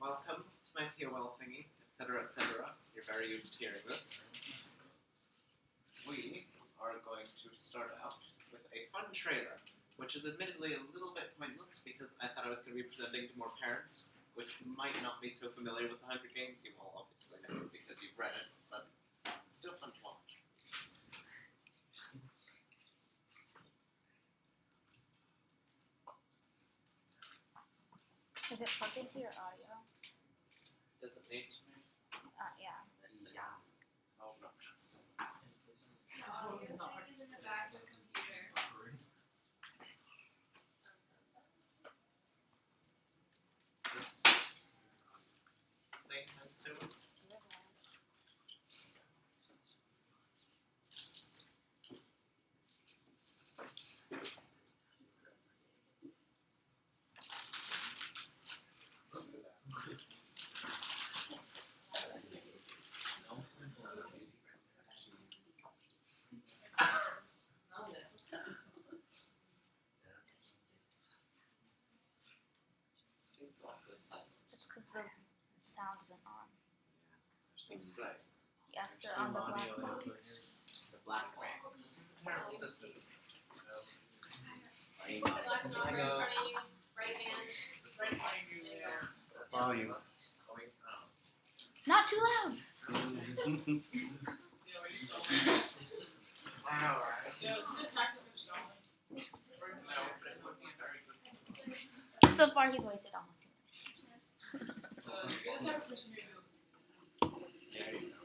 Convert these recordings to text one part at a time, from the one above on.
Welcome to my POL thingy, etc., etc. You're very used to hearing this. We are going to start out with a fun trailer, which is admittedly a little bit pointless because I thought I was going to be presenting to more parents, which might not be so familiar with the Hunger Games. You all obviously know because you've read it, but it's still fun to watch. Is it plugged into your audio? Does it need to be? Yeah. Yeah. Oh, no, just. Oh, your thing is in the back of the computer. This thing has to. Seems off this side. It's because the sound isn't on. Seems right. You have to on the black box. The black box. This is a terrible system. Black number in front of you, right hand, it's right behind you there. Volume. Not too loud. Wow, right? Yeah, it's the technical stuff. No, but it would be very good. So far, he's wasted almost 2 minutes. Isn't that person who There you go.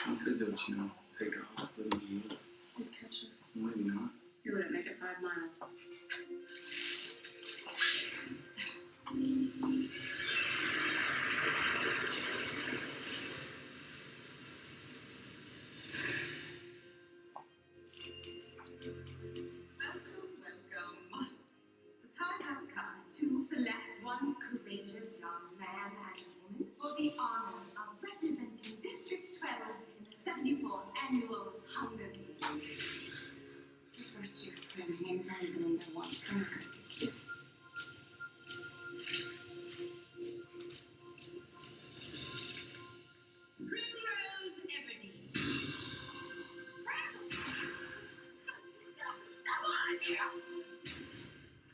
You could, don't you know, take off little years. You'd catch us. Maybe not. You wouldn't make it 5 miles. Welcome. The time has come to select one courageous young man and woman for the honor of representing District 12 in the 74th Annual Hunger Games. It's your first year. My name's only been in there once. Come on. Primrose Everdeen.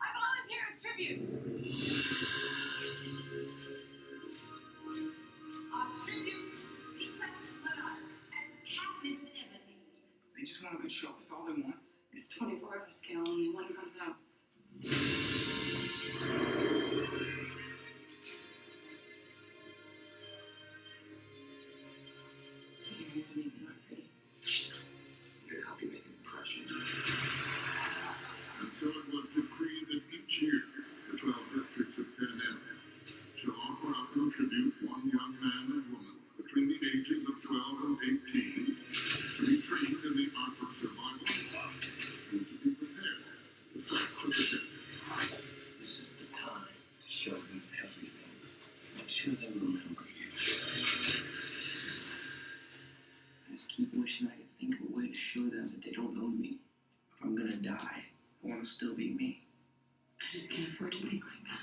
I volunteer as tribute. Our tributes, Peter Bernard and Katniss Everdeen. They just want a good show. That's all they want. There's 24 of us, Cal. Only one comes out. So you need to be pretty. I'm gonna help you make an impression. Until it was decreed that each year the 12 districts of Penn shall offer up and tribute one young man and woman between the ages of 12 and 18 to be trained in the art of survival and to be prepared to fight for the dead. This is the time to show them everything. Make sure they remember you. I just keep wishing I could think of a way to show them that they don't own me. If I'm gonna die, I want to still be me. I just can't afford to think like that.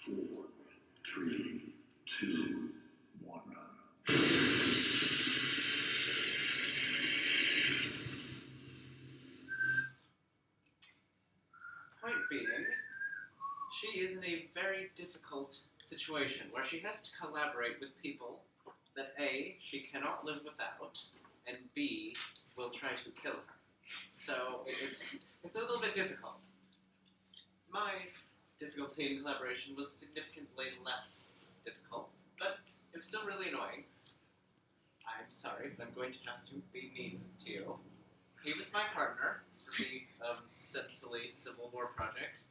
Four, three, two, one. Point being, she is in a very difficult situation where she has to collaborate with people that A, she cannot live without, and B, will try to kill her. So it's a little bit difficult. My difficulty in collaboration was significantly less difficult, but it was still really annoying. I'm sorry, but I'm going to have to be mean to you. He was my partner for the ostensibly Civil War project,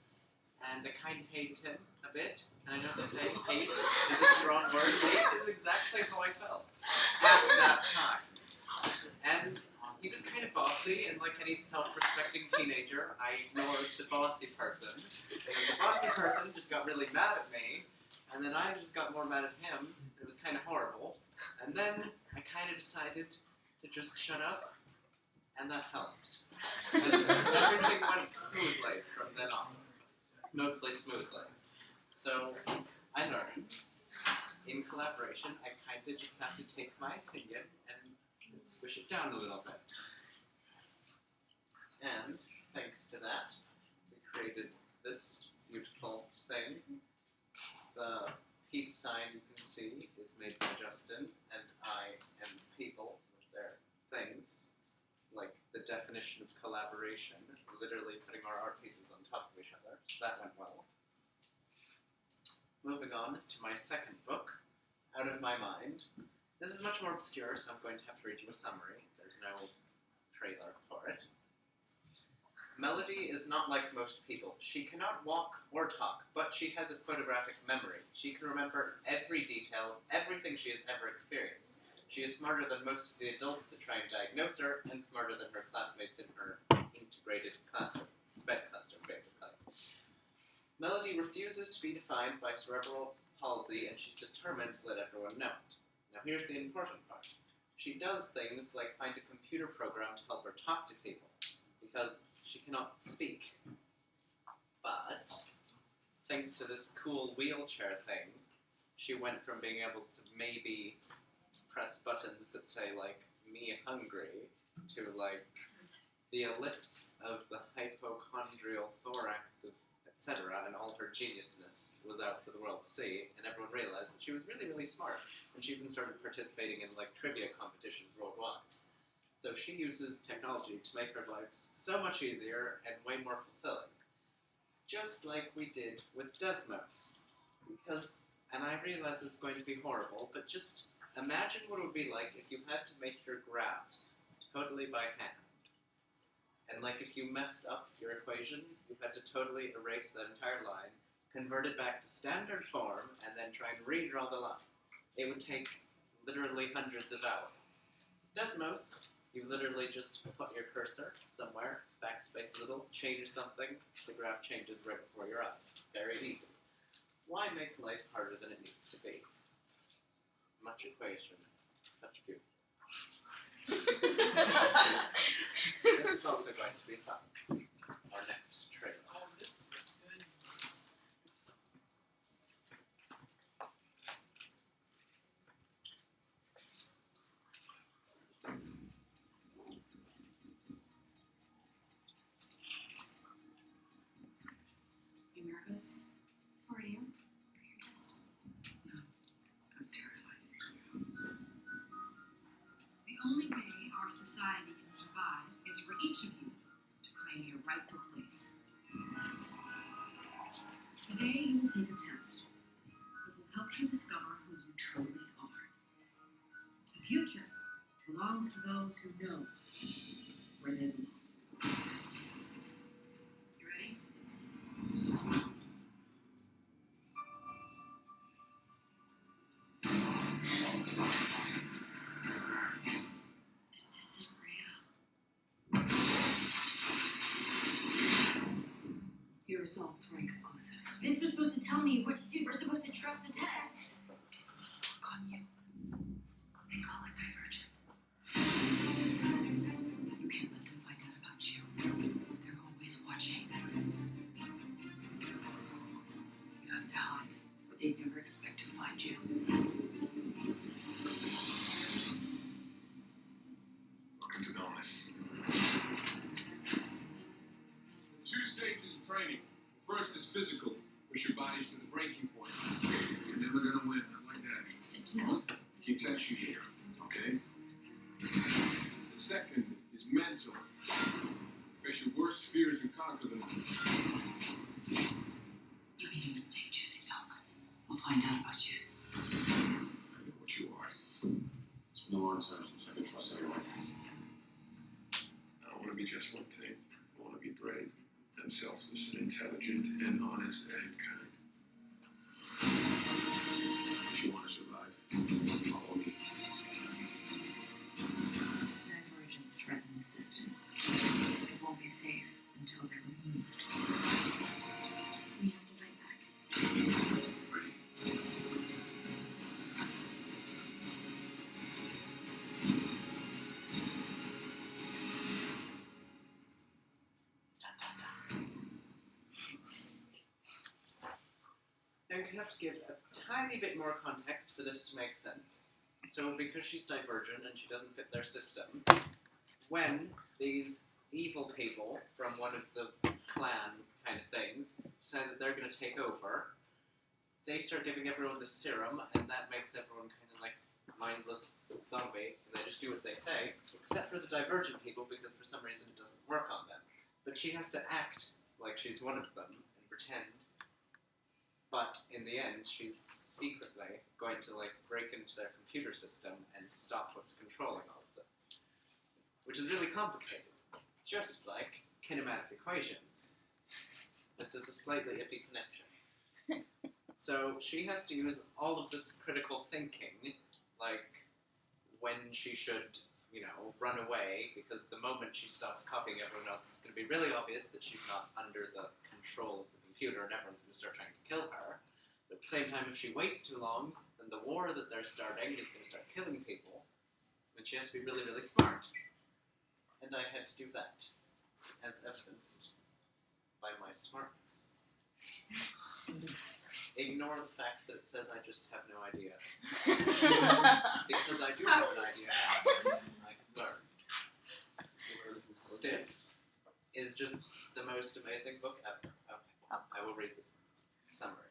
and I kind of hated him a bit. And I know they say hate is a strong word. Hate is exactly how I felt at that time. And he was kind of bossy, and like any self-respecting teenager, I ignored the bossy person. And then the bossy person just got really mad at me, and then I just got more mad at him. It was kind of horrible. And then I kind of decided to just shut up, and that helped. And everything went smoothly from then on. Mostly smoothly. So I learned, in collaboration, I kind of just have to take my opinion and squish it down a little bit. And thanks to that, we created this beautiful thing. The peace sign you can see is made by Justin, and I am people with their things. Like the definition of collaboration, literally putting our art pieces on top of each other, so that went well. Moving on to my second book, Out of My Mind. This is much more obscure, so I'm going to have to read you a summary. There's no trailer for it. Melody is not like most people. She cannot walk or talk, but she has a photographic memory. She can remember every detail, everything she has ever experienced. She is smarter than most of the adults that try and diagnose her, and smarter than her classmates in her integrated classroom, SPED classroom, basically. Melody refuses to be defined by cerebral palsy, and she's determined to let everyone know it. Now here's the important part. She does things like find a computer program to help her talk to people, because she cannot speak. But, thanks to this cool wheelchair thing, she went from being able to maybe press buttons that say, like, me hungry, to, like, the ellipse of the hypochondrial thorax of etc., and all her geniusness was out for the world to see, and everyone realized that she was really, really smart, and she even started participating in, like, trivia competitions worldwide. So she uses technology to make her life so much easier and way more fulfilling. Just like we did with Desmos. Because, and I realize this is going to be horrible, but just imagine what it would be like if you had to make your graphs totally by hand. And like if you messed up your equation, you had to totally erase that entire line, convert it back to standard form, and then try and redraw the line. It would take literally hundreds of hours. Desmos, you literally just put your cursor somewhere, backspace a little, change something, the graph changes right before your eyes. Very easy. Why make life harder than it needs to be? Much equation, such beauty. This is also going to be fun. Our next trailer. You nervous? For you? For your test? No. I was terrified. The only way our society can survive is for each of you to claim your rightful place. Today you will take a test that will help you discover who you truly are. The future belongs to those who know where they belong. You ready? This isn't real. Your results were inconclusive. This was supposed to tell me what to do. We're supposed to trust the test. Work on you. They call it divergent. You can't let them find out about you. They're always watching. You have talent, but they'd never expect to find you. Welcome to Dominus. 2 stages of training. The first is physical. Push your bodies to the breaking point. You're never gonna win, not like that. It's good to know. Keep tension here, okay? The second is mental. Face your worst fears and conquer them. You made a mistake choosing Thomas. We'll find out about you. I know what you are. It's been a long time since I could trust anyone. I don't want to be just one thing. I want to be brave and selfless and intelligent and honest and kind. If you want to survive, follow me. Divergence threatens until they're removed. We have to fight back. Now you have to give a tiny bit more context for this to make sense. So because she's divergent and she doesn't fit their system, when these evil people from one of the clan kind of things decide that they're going to take over, they start giving everyone the serum, and that makes everyone kind of like mindless zombies, and they just do what they say, except for the divergent people, because for some reason it doesn't work on them. But she has to act like she's one of them and pretend. But in the end, she's secretly going to like break into their computer system and stop what's controlling all of this, which is really complicated, just like kinematic equations. This is a slightly iffy connection. So she has to use all of this critical thinking, like when she should, run away, because the moment she stops copying everyone else, it's going to be really obvious that she's not under the control of the computer and everyone's going to start trying to kill her. But at the same time, if she waits too long, then the war that they're starting is going to start killing people, and she has to be really, really smart. And I had to do that, as evidenced by my smartness. Ignore the fact that it says I just have no idea. Because I do have an idea now. I've learned. Stiff is just the most amazing book ever. Okay, I will read this summary.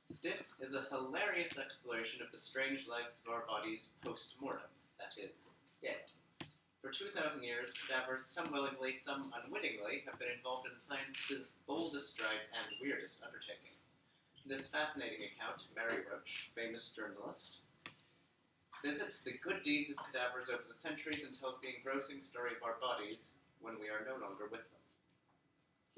Stiff is a hilarious exploration of the strange lives of our bodies post-mortem, that is, dead. For 2,000 years, cadavers, some willingly, some unwittingly, have been involved in science's boldest strides and weirdest undertakings. In this fascinating account, Mary Roach, famous journalist, visits the good deeds of cadavers over the centuries and tells the engrossing story of our bodies when we are no longer with them.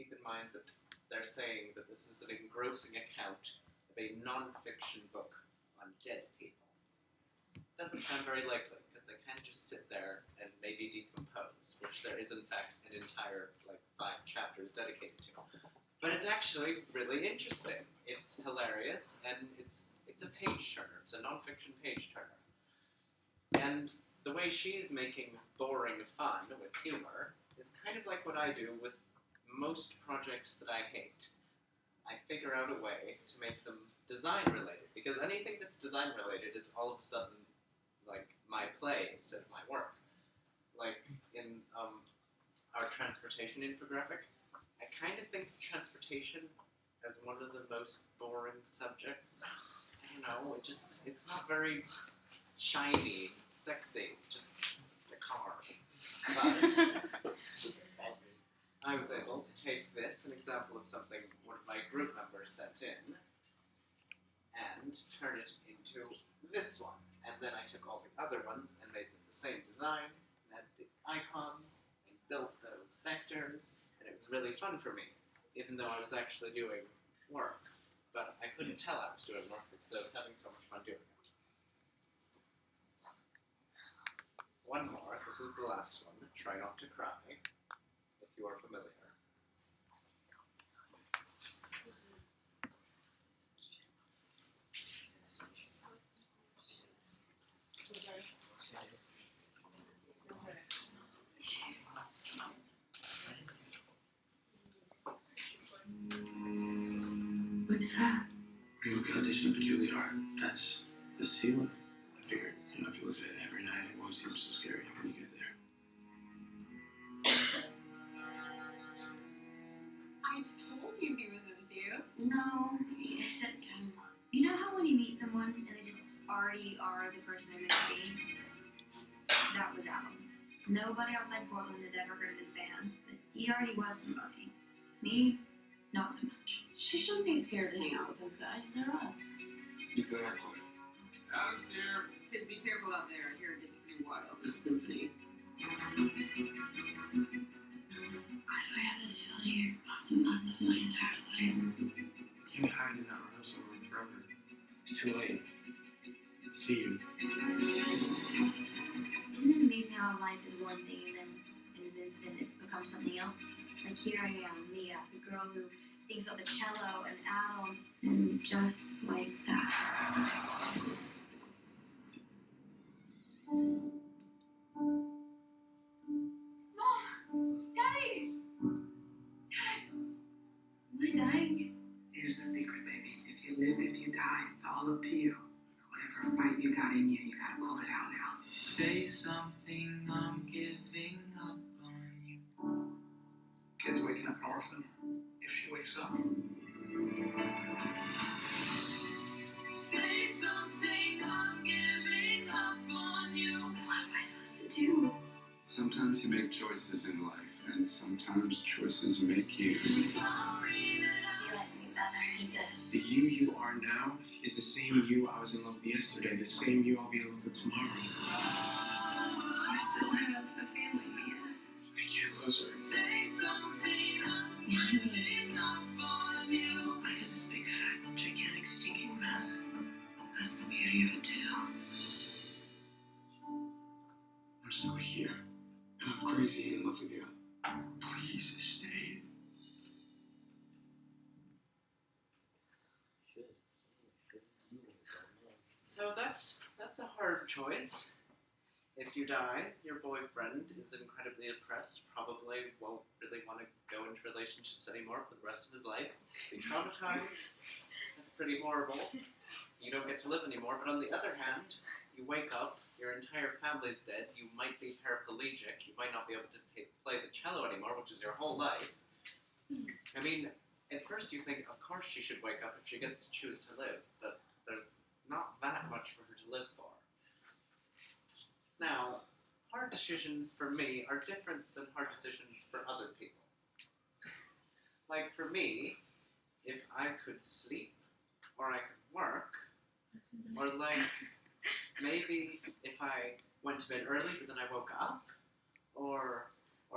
Keep in mind that they're saying that this is an engrossing account of a non-fiction book on dead people. Doesn't sound very likely, because they can't just sit there and maybe decompose, which there is in fact an entire 5 chapters dedicated to. But it's actually really interesting. It's hilarious, and it's a page turner. It's a non-fiction page turner. And the way she's making boring fun with humor is kind of like what I do with most projects that I hate. I figure out a way to make them design-related, because anything that's design-related is all of a sudden my play instead of my work. Like in our transportation infographic, I kind of think of transportation as one of the most boring subjects. I don't know, it's not very shiny, sexy, it's just a car. But I was able to take this, an example of something one of my group members sent in, and turn it into this one. And then I took all the other ones and made them the same design, and added these icons, and built those vectors, and it was really fun for me, even though I was actually doing work. But I couldn't tell I was doing work because I was having so much fun doing it. One more, this is the last one, Try Not to Cry, if you are familiar. What's that? We look audition for Juilliard. That's the ceiling. I figured, if you look at it every night, it won't seem so scary when you get there. I told you he was into you. No, I said you know how when you meet someone and they just already are the person they're meant to be? That was Adam. Nobody outside Portland had ever heard of his band, but he already was somebody. Me, not so much. She shouldn't be scared to hang out with those guys. They're us. Exactly. Adam's here. Kids, be careful out there. Here it gets pretty wild. The symphony. Why do I have this feeling you're about to mess up my entire life? You can't hide in that rehearsal room forever. It's too late. See you. Isn't it amazing how life is one thing and then in an instant it becomes something else? Like here I am, Mia, the girl who thinks about the cello and Adam, and just like that. Mom! Daddy! Dad! Am I dying? Here's the secret, baby. If you live, if you die, it's all up to you. Whatever fight you got in you, you gotta pull it out now. Say something, I'm giving up on you. Kid's waking up an orphan. If she wakes up. Say something, I'm giving up on you. What am I supposed to do? Sometimes you make choices in life, and sometimes choices make you. Sorry that You like me better, he says. the you are now is the same you I was in love with yesterday, the same you I'll be in love with tomorrow. You still have a family, Mia. I can't lose her. Say something, I'm giving up on you. Life is this big, fat, gigantic, stinking mess. That's the beauty of it, too. I'm still here, and I'm crazy in love with you. Please stay. So that's a hard choice. If you die, your boyfriend is incredibly depressed, probably won't really want to go into relationships anymore for the rest of his life, be traumatized. That's pretty horrible. You don't get to live anymore, but on the other hand, you wake up, your entire family's dead, you might be paraplegic, you might not be able to play the cello anymore, which is your whole life. I mean, at first you think, of course she should wake up if she gets to choose to live, but there's not that much for her to live for. Now, hard decisions for me are different than hard decisions for other people. Like for me, if I could sleep, or I could work, or like maybe if I went to bed early but then I woke up, or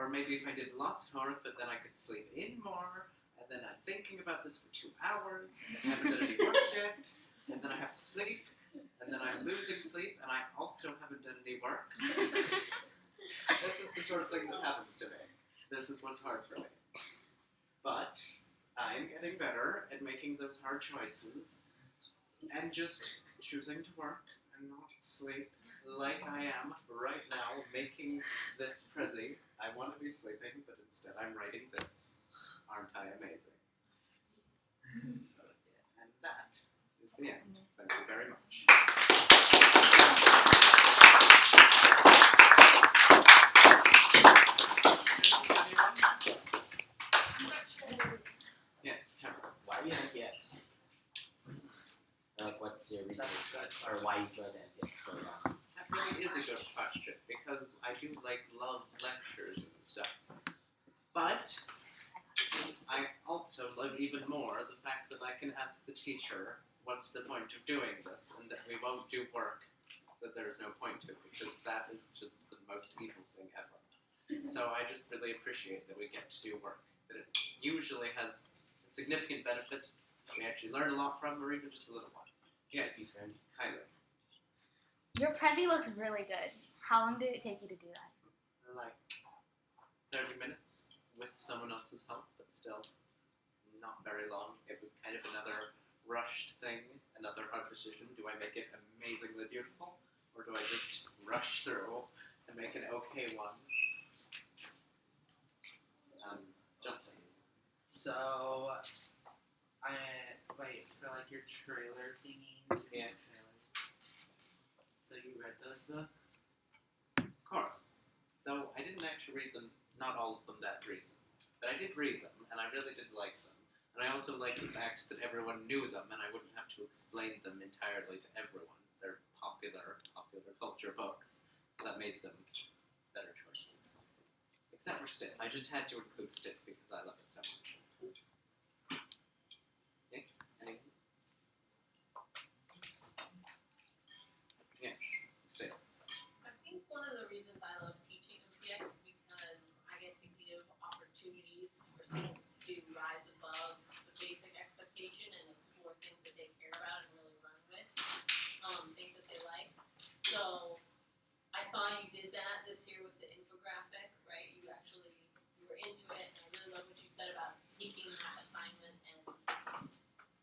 maybe if I did lots of homework but then I could sleep in more, and then I'm thinking about this for 2 hours, and I haven't done any work yet, and then I have to sleep, and then I'm losing sleep, and I also haven't done any work. This is the sort of thing that happens to me. This is what's hard for me. But I'm getting better at making those hard choices and just choosing to work and not sleep like I am right now making this Prezi. I want to be sleeping, but instead I'm writing this. Aren't I amazing? And that is the end. Thank you very much. Yes, Cameron. Why are you not yet? Like, what's your reason? That's Or why you joined NPS so young? That really is a good question, because I do love lectures and stuff. But I also love even more the fact that I can ask the teacher what's the point of doing this, and that we won't do work that there's no point to, because that is just the most evil thing ever. So I just really appreciate that we get to do work, that it usually has a significant benefit that we actually learn a lot from, or even just a little one. Yes, Kylie. Your Prezi looks really good. How long did it take you to do that? Like 30 minutes with someone else's help, but still not very long. It was kind of another rushed thing, another hard decision. Do I make it amazingly beautiful, or do I just rush through and make an okay one? Justin. So, wait, for like your trailer thingy? Yeah. So you read those books? Of course. Though I didn't actually read them, not all of them that recent. But I did read them, and I really did like them. And I also liked the fact that everyone knew them, and I wouldn't have to explain them entirely to everyone. They're popular culture books, so that made them better choices. Except for Stiff. I just had to include Stiff because I love it so much. Yes? Anyone? Yes. Stiff. I think one of the reasons I love teaching MPX is because I get to give opportunities for students to rise above the basic expectation and explore things that they care about and really run with, things that they like. So I saw you did that this year with the infographic, right? You were into it, and I really love what you said about taking that assignment and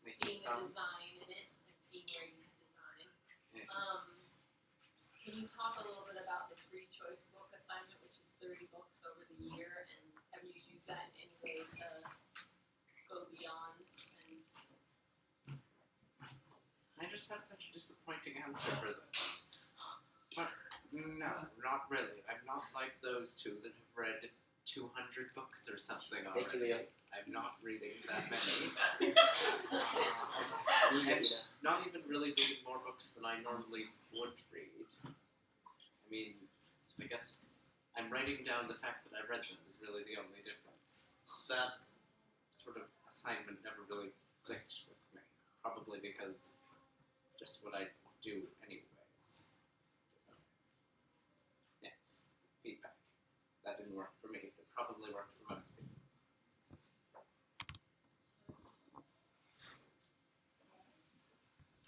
Making seeing the fun. design in it and seeing where you can design. Yes. Can you talk a little bit about the free choice book assignment, which is 30 books over the year, and have you used that in any way to go beyond? And I just have such a disappointing answer for this. But no, not really. I'm not like those two that have read 200 books or something already. Thank you, Leo. I'm not reading that many. And not even really reading more books than I normally would read. I mean, I guess I'm writing down the fact that I read them is really the only difference. That sort of assignment never really clicked with me. Probably because just what I do anyways. So, yes, feedback. That didn't work for me. It probably worked for most people.